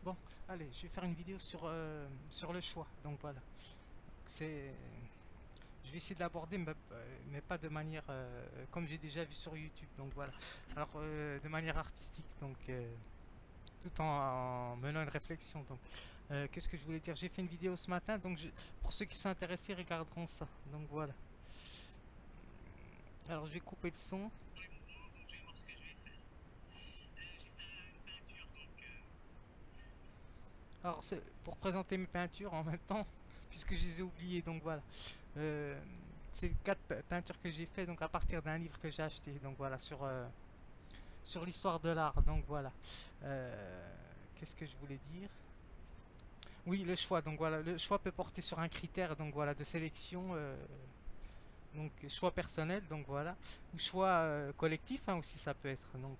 Bon, allez, je vais faire une vidéo sur le choix. Donc voilà, c'est, je vais essayer de l'aborder, mais pas de manière comme j'ai déjà vu sur YouTube. Donc voilà, alors de manière artistique. Donc tout en menant une réflexion. Donc, qu'est-ce que je voulais dire? J'ai fait une vidéo ce matin, donc pour ceux qui sont intéressés, regarderont ça. Donc voilà. Alors je vais couper le son. Alors c'est pour présenter mes peintures en même temps, puisque je les ai oubliées. Donc voilà. Euh, c'est quatre peintures que j'ai fait donc à partir d'un livre que j'ai acheté. Donc voilà sur l'histoire de l'art. Donc voilà. Qu'est-ce que je voulais dire? Oui, le choix. Donc voilà, le choix peut porter sur un critère. Donc voilà de sélection. Donc choix personnel. Donc voilà, ou choix collectif hein, aussi ça peut être. Donc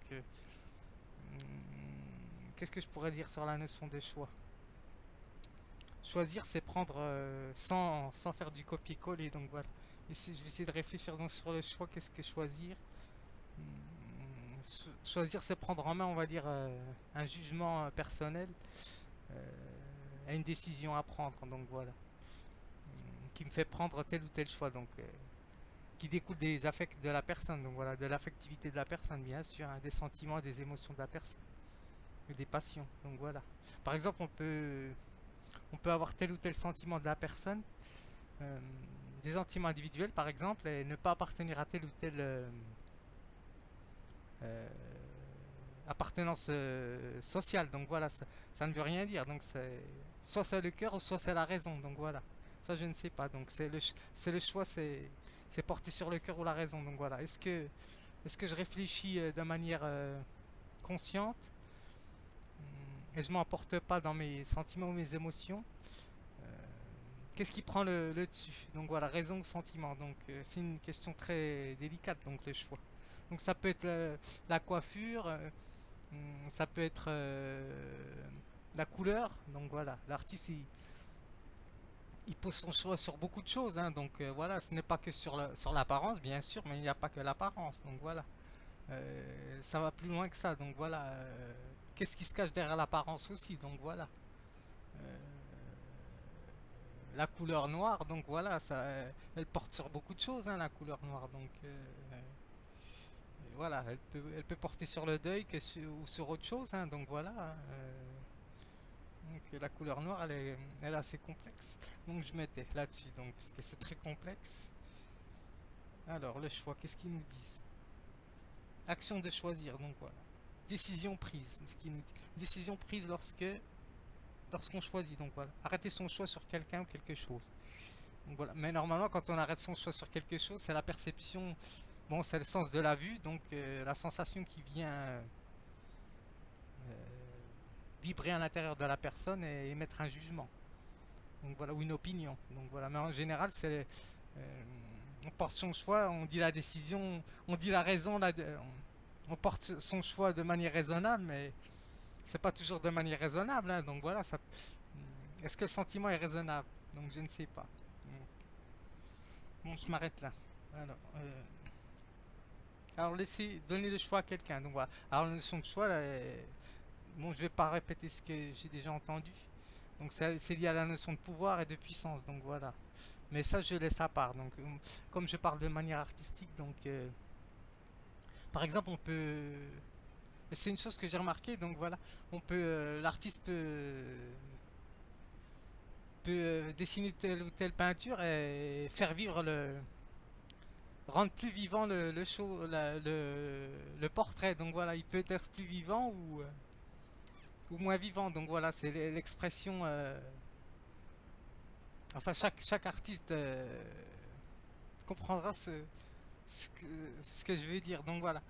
qu'est-ce que je pourrais dire sur la notion de choix? Choisir, c'est prendre sans faire du copier-coller. Donc voilà. Et si je vais essayer de réfléchir donc, sur le choix, qu'est-ce que choisir? Choisir, c'est prendre en main, on va dire, un jugement personnel à une décision à prendre. Donc voilà. Qui me fait prendre tel ou tel choix. Donc qui découle des affects de la personne. Donc voilà, de l'affectivité de la personne, bien sûr, hein, des sentiments, des émotions de la personne, et des passions. Donc voilà. Par exemple, on peut avoir tel ou tel sentiment de la personne, euh, des sentiments individuels par exemple, et ne pas appartenir à tel ou tel euh, appartenance sociale. Donc voilà, ça ne veut rien dire. Donc soit c'est le cœur, soit c'est la raison. Donc voilà. Ça, je ne sais pas. Donc c'est le choix, c'est porté sur le cœur ou la raison. Donc voilà. Est-ce que je réfléchis de manière consciente et je m'emporte pas dans mes sentiments ou mes émotions? Qu'est-ce qui prend le dessus? Donc voilà, raison ou sentiment. Donc c'est une question très délicate, donc le choix. Donc ça peut être la coiffure, ça peut être la couleur. Donc voilà, l'artiste il pose son choix sur beaucoup de choses. Hein. Donc voilà, ce n'est pas que sur l'apparence, bien sûr, mais il n'y a pas que l'apparence. Donc voilà, ça va plus loin que ça. Donc voilà, qu'est-ce qui se cache derrière l'apparence aussi? Donc voilà. La couleur noire, donc voilà, elle porte sur beaucoup de choses, hein, la couleur noire. Donc voilà, elle peut porter sur le deuil ou sur autre chose. Hein, donc voilà. Donc la couleur noire, elle est assez complexe. Donc je mettais là-dessus, donc parce que c'est très complexe. Alors le choix, qu'est-ce qu'ils nous disent? Action de choisir, donc voilà. Décision prise, ce qu'ils nous disent. Décision prise lorsqu'on choisit, donc voilà. Arrêter son choix sur quelqu'un ou quelque chose. Donc voilà. Mais normalement, quand on arrête son choix sur quelque chose, c'est la perception. Bon, c'est le sens de la vue, donc la sensation qui vient vibrer à l'intérieur de la personne et émettre un jugement. Donc voilà, ou une opinion. Donc voilà. Mais en général, on porte son choix, on dit la décision, on dit la raison, on porte son choix de manière raisonnable, mais c'est pas toujours de manière raisonnable. Hein. Donc voilà, est-ce que le sentiment est raisonnable? Donc je ne sais pas. Bon, je m'arrête là. Alors, laisser donner le choix à quelqu'un. Donc voilà. Alors la notion de choix, là, bon, je vais pas répéter ce que j'ai déjà entendu. Donc c'est lié à la notion de pouvoir et de puissance. Donc voilà. Mais ça, je laisse à part. Donc comme je parle de manière artistique, donc par exemple, on peut. C'est une chose que j'ai remarqué. Donc voilà, l'artiste peut dessiner telle ou telle peinture et faire vivre rendre plus vivant le show, le portrait. Donc voilà, il peut être plus vivant ou moins vivant. Donc voilà, c'est l'expression. Enfin, chaque artiste comprendra ce que, ce que je vais dire. Donc voilà.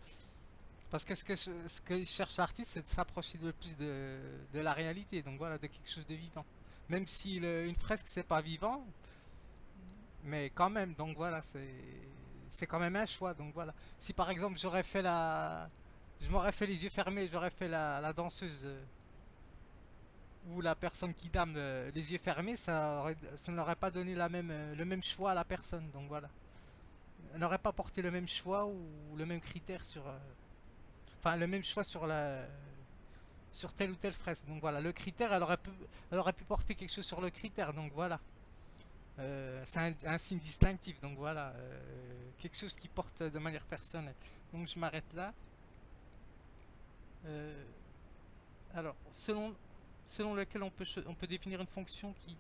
Parce que ce que cherche l'artiste, c'est de s'approcher le plus de la réalité. Donc voilà, de quelque chose de vivant. Même si une fresque, c'est pas vivant, mais quand même. Donc voilà, c'est quand même un choix. Donc voilà. Si par exemple je m'aurais fait les yeux fermés, j'aurais fait la danseuse ou la personne qui dame les yeux fermés, ça n'aurait pas donné le même choix à la personne. Donc voilà. Elle n'aurait pas porté le même choix ou le même critère sur. Enfin, le même choix sur sur telle ou telle fresque. Donc voilà, le critère, elle aurait pu porter quelque chose sur le critère. Donc voilà. C'est un signe distinctif, donc voilà, quelque chose qui porte de manière personnelle. Donc je m'arrête là. Euh, alors, selon lequel on peut définir une fonction qui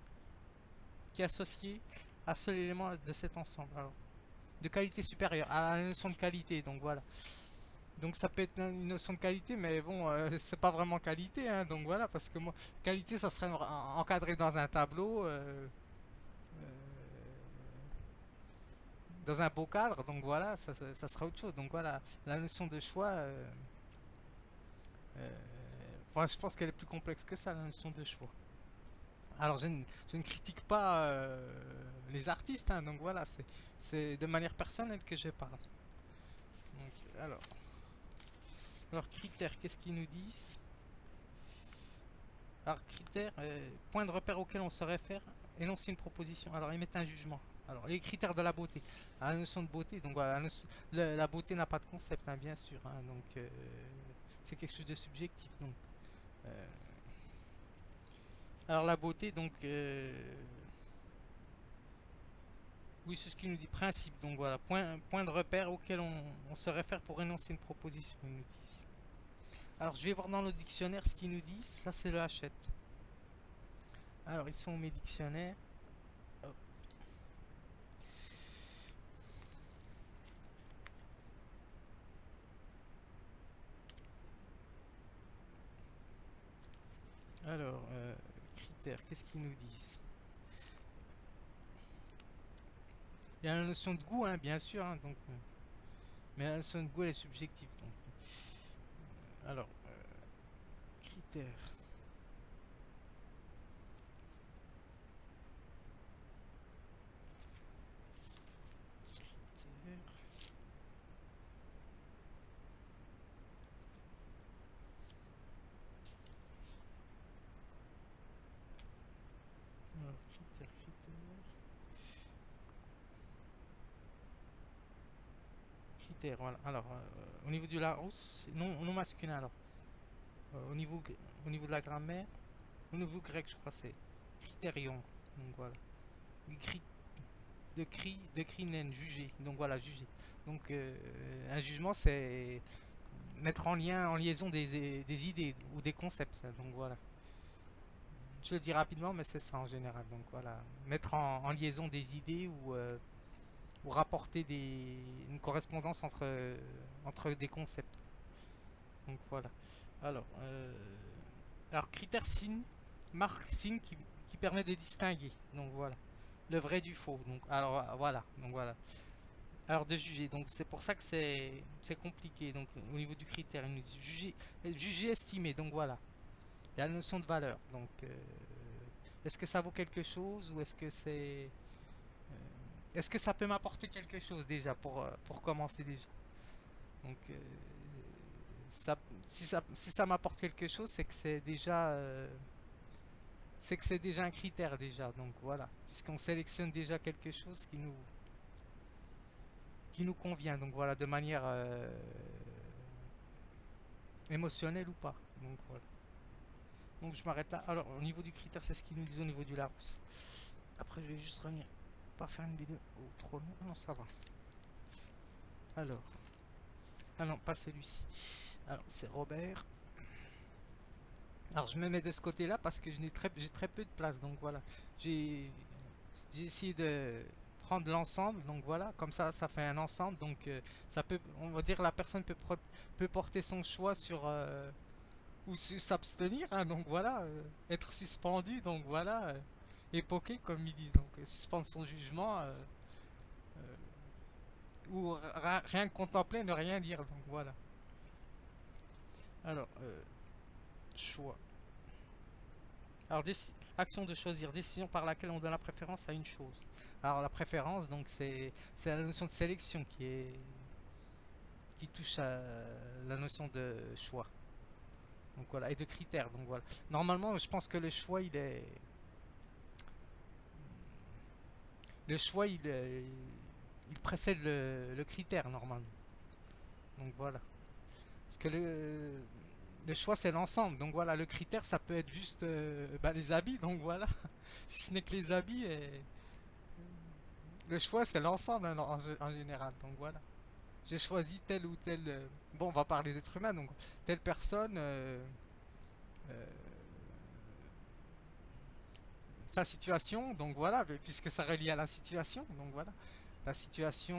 est associée à seul élément de cet ensemble. Alors, de qualité supérieure à la notion de qualité, donc voilà. Donc ça peut être une notion de qualité, mais bon, c'est pas vraiment qualité, hein, donc voilà, parce que moi, qualité, ça serait encadré dans un tableau. Dans un beau cadre, donc voilà, ça sera autre chose. Donc voilà, la notion de choix, euh, enfin, je pense qu'elle est plus complexe que ça, la notion de choix. Alors je ne critique pas les artistes, hein, donc voilà, c'est de manière personnelle que je parle. Donc, alors critères, qu'est-ce qu'ils nous disent? Alors critères, point de repère auquel on se réfère, énoncer une proposition. Alors ils mettent un jugement. Alors les critères de la beauté. La notion de beauté, donc voilà, la beauté n'a pas de concept, hein, bien sûr, hein, donc c'est quelque chose de subjectif. Donc, euh, alors la beauté, donc oui, c'est ce qu'il nous dit, principe. Donc voilà, point de repère auquel on se réfère pour énoncer une proposition. Ils nous disent. Alors je vais voir dans le dictionnaire ce qu'ils nous disent. Ça c'est le Hachette. Alors ils sont mes dictionnaires. Hop. Alors, critères, qu'est-ce qu'ils nous disent? Il y a la notion de goût, hein, bien sûr, hein, donc, mais la notion de goût elle est subjective. Donc, alors, critères. Critères. Alors, critères, voilà. Alors, au niveau du Larousse, non masculin, alors. Au au niveau de la grammaire, au niveau grec, je crois, c'est critérion. Donc voilà. De crinen, juger. Donc voilà, juger. Donc un jugement, c'est mettre en liaison des idées ou des concepts. Donc voilà. Je le dis rapidement, mais c'est ça en général. Donc voilà. Mettre en liaison des idées ou rapporter une correspondance entre des concepts. Donc voilà. Alors, critère signe, marque signe qui permet de distinguer. Donc voilà. Le vrai du faux. Donc alors voilà. Donc voilà. Alors de juger. Donc c'est pour ça que c'est compliqué. Donc au niveau du critère, il nous dit juger estimer. Donc voilà. Il y a la notion de valeur. Donc est-ce que ça vaut quelque chose ou est-ce que ça peut m'apporter quelque chose déjà pour commencer déjà. Donc ça, si ça m'apporte quelque chose, c'est que c'est déjà un critère déjà. Donc voilà, puisqu'on sélectionne déjà quelque chose qui nous convient. Donc voilà, de manière émotionnelle ou pas. Donc voilà. Donc je m'arrête là. Alors au niveau du critère, c'est ce qu'ils nous disent au niveau du Larousse. Après je vais juste revenir. Pas faire une vidéo trop longue. Ah non, ça va. Alors. Ah non, pas celui-ci. Alors c'est Robert. Alors je me mets de ce côté-là parce que j'ai très peu de place. Donc voilà. J'ai j'ai essayé de prendre l'ensemble. Donc voilà. Comme ça fait un ensemble. Donc ça peut, on va dire, la personne peut porter son choix sur ou s'abstenir. Hein, donc voilà. Être suspendu. Donc voilà. Époquer comme ils disent. Donc suspendre son jugement. Ou rien que contempler, ne rien dire. Donc voilà. Alors, choix. Alors, action de choisir, décision par laquelle on donne la préférence à une chose. Alors, la préférence, donc, c'est la notion de sélection qui touche à la notion de choix. Donc voilà, et de critères. Donc voilà. Normalement, je pense que le choix, il précède le critère normalement. Donc voilà. Parce que Le choix, c'est l'ensemble. Donc voilà, le critère, ça peut être juste bah, les habits. Donc voilà, si ce n'est que les habits, le choix, c'est l'ensemble hein, en général. Donc voilà, j'ai choisi tel ou tel. Bon, on va parler d'être humain. Donc telle personne, euh, sa situation. Donc voilà, puisque ça relie à la situation. Donc voilà, la situation,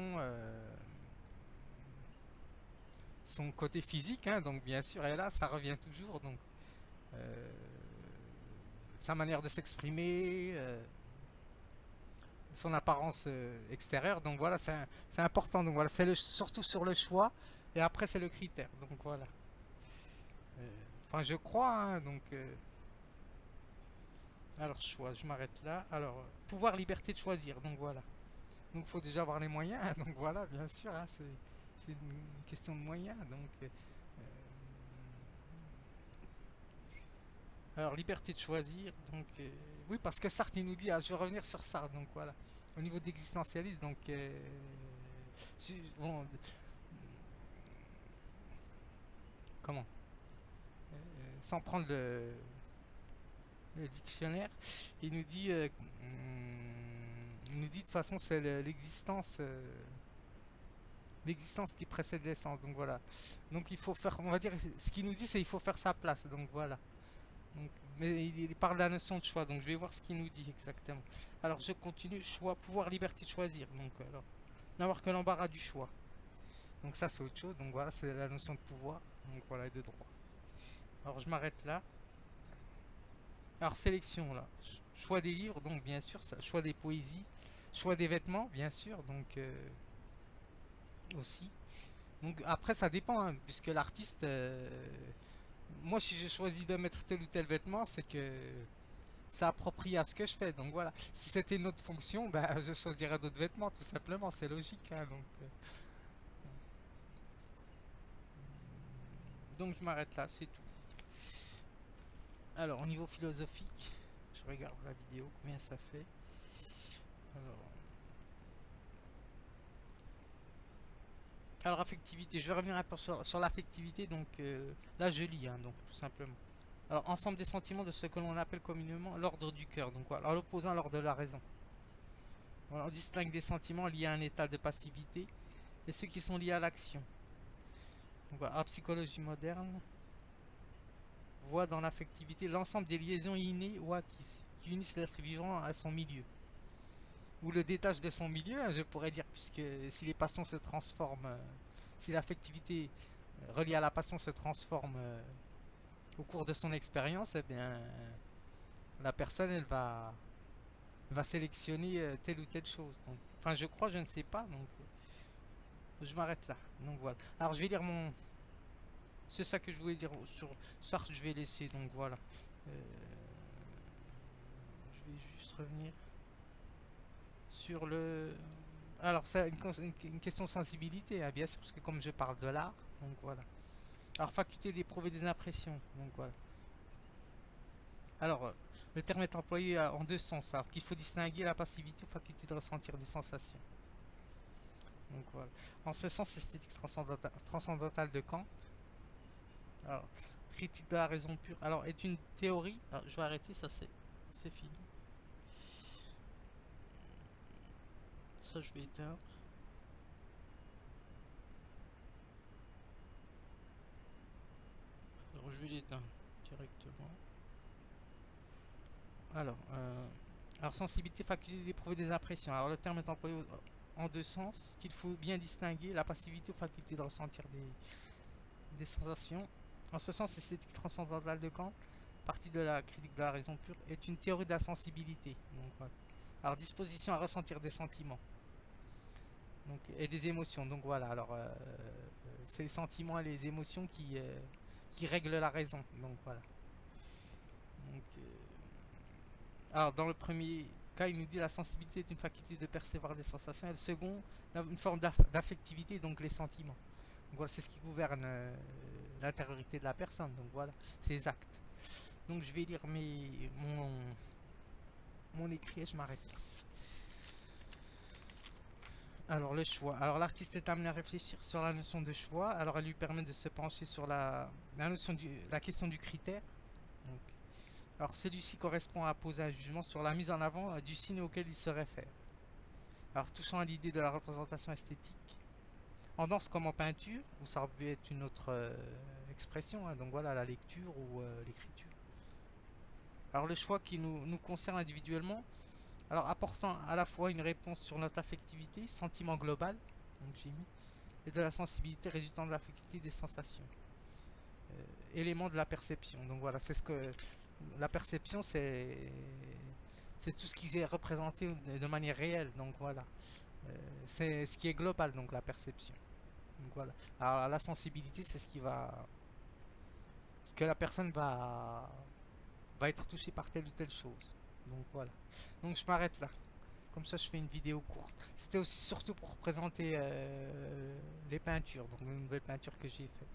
son côté physique. Hein, donc bien sûr, et là, ça revient toujours. Donc euh, sa manière de s'exprimer. Son apparence extérieure. Donc voilà, c'est important. Donc voilà, surtout sur le choix. Et après, c'est le critère. Donc voilà. Enfin, je crois. Hein, donc, alors, choix, je m'arrête là. Alors, pouvoir, liberté de choisir. Donc voilà. Donc, il faut déjà avoir les moyens. Donc voilà, bien sûr. Hein, c'est une question de moyens. Donc, alors, liberté de choisir. Donc, oui, parce que Sartre, il nous dit. Ah, je vais revenir sur Sartre. Donc voilà. Au niveau d'existentialisme, donc. Bon, comment sans prendre le dictionnaire, il nous dit, il nous dit de toute façon c'est l'existence qui précède l'essence. Donc voilà. Donc il faut faire, on va dire, ce qu'il nous dit c'est il faut faire sa place. Donc voilà. Donc, mais il parle de la notion de choix. Donc je vais voir ce qu'il nous dit exactement. Alors je continue. Choix, pouvoir, liberté de choisir. Donc alors, n'avoir que l'embarras du choix. Donc ça c'est autre chose. Donc voilà, c'est la notion de pouvoir. Donc voilà, et de droit. Alors je m'arrête là. Alors sélection là, choix des livres, donc bien sûr, choix des poésies, choix des vêtements, bien sûr, donc aussi. Donc après ça dépend, hein, puisque l'artiste, moi si je choisis de mettre tel ou tel vêtement, c'est que c'est approprié à ce que je fais. Donc voilà, si c'était une autre fonction, ben, je choisirais d'autres vêtements, tout simplement, c'est logique. Hein, donc je m'arrête là, c'est tout. Alors au niveau philosophique, je regarde la vidéo, combien ça fait. Alors, Alors, affectivité, je vais revenir un peu sur l'affectivité, donc là je lis, hein, donc tout simplement. Alors, ensemble des sentiments de ce que l'on appelle communément l'ordre du cœur, donc voilà, en l'opposant à l'ordre de la raison. Voilà, on distingue des sentiments liés à un état de passivité et ceux qui sont liés à l'action. Donc voilà, la psychologie moderne voit dans l'affectivité l'ensemble des liaisons innées ou acquises qui unissent l'être vivant à son milieu. Ou le détache de son milieu, hein, je pourrais dire, puisque si les passions se transforment, si l'affectivité reliée à la passion se transforme au cours de son expérience, eh bien, la personne, elle va sélectionner telle ou telle chose. Donc, enfin, je crois, je ne sais pas, donc je m'arrête là. Donc voilà. Alors, je vais lire mon. C'est ça que je voulais dire sur Sartre, je vais laisser. Donc voilà. Euh, je vais juste revenir sur le. Alors, c'est une question de sensibilité, hein, bien sûr, parce que comme je parle de l'art, donc voilà. Alors, faculté d'éprouver des impressions, donc voilà. Alors, le terme est employé en deux sens, alors qu'il faut distinguer la passivité ou faculté de ressentir des sensations. Donc voilà. En ce sens, l'esthétique transcendantale de Kant, alors, critique de la raison pure, alors est une théorie. Alors, je vais arrêter, ça c'est fini. Ça, je vais éteindre. Alors, je vais l'éteindre directement. Alors, sensibilité, faculté d'éprouver des impressions. Alors, le terme est employé en deux sens, qu'il faut bien distinguer la passivité ou faculté de ressentir des sensations. En ce sens, l'esthétique transcendantale de Kant, partie de la critique de la raison pure, est une théorie de la sensibilité. Donc, voilà. Alors, disposition à ressentir des sentiments donc, et des émotions. Donc voilà, alors c'est les sentiments et les émotions qui règlent la raison. Donc voilà. Donc, alors, dans le premier cas, il nous dit la sensibilité est une faculté de percevoir des sensations, et le second, une forme d'affectivité, donc les sentiments. Donc voilà, c'est ce qui gouverne l'intériorité de la personne. Donc voilà, ses actes. Donc je vais lire mon écrit et je m'arrête là. Alors le choix. Alors l'artiste est amené à réfléchir sur la notion de choix. Alors elle lui permet de se pencher sur la question du critère. Donc, alors celui-ci correspond à poser un jugement sur la mise en avant du signe auquel il se réfère. Alors touchant à l'idée de la représentation esthétique, en danse comme en peinture, ou ça aurait pu être une autre expression, hein, donc voilà, la lecture ou l'écriture. Alors le choix qui nous concerne individuellement, alors apportant à la fois une réponse sur notre affectivité, sentiment global, donc j'ai mis, et de la sensibilité résultant de la faculté des sensations, élément de la perception. Donc voilà, c'est ce que la perception, c'est tout ce qui est représenté de manière réelle. Donc voilà, c'est ce qui est global, donc la perception. Donc voilà. Alors la sensibilité, c'est ce que la personne va être touchée par telle ou telle chose. Donc voilà. Donc je m'arrête là. Comme ça, je fais une vidéo courte. C'était aussi surtout pour présenter les peintures, donc les nouvelles peintures que j'ai faites.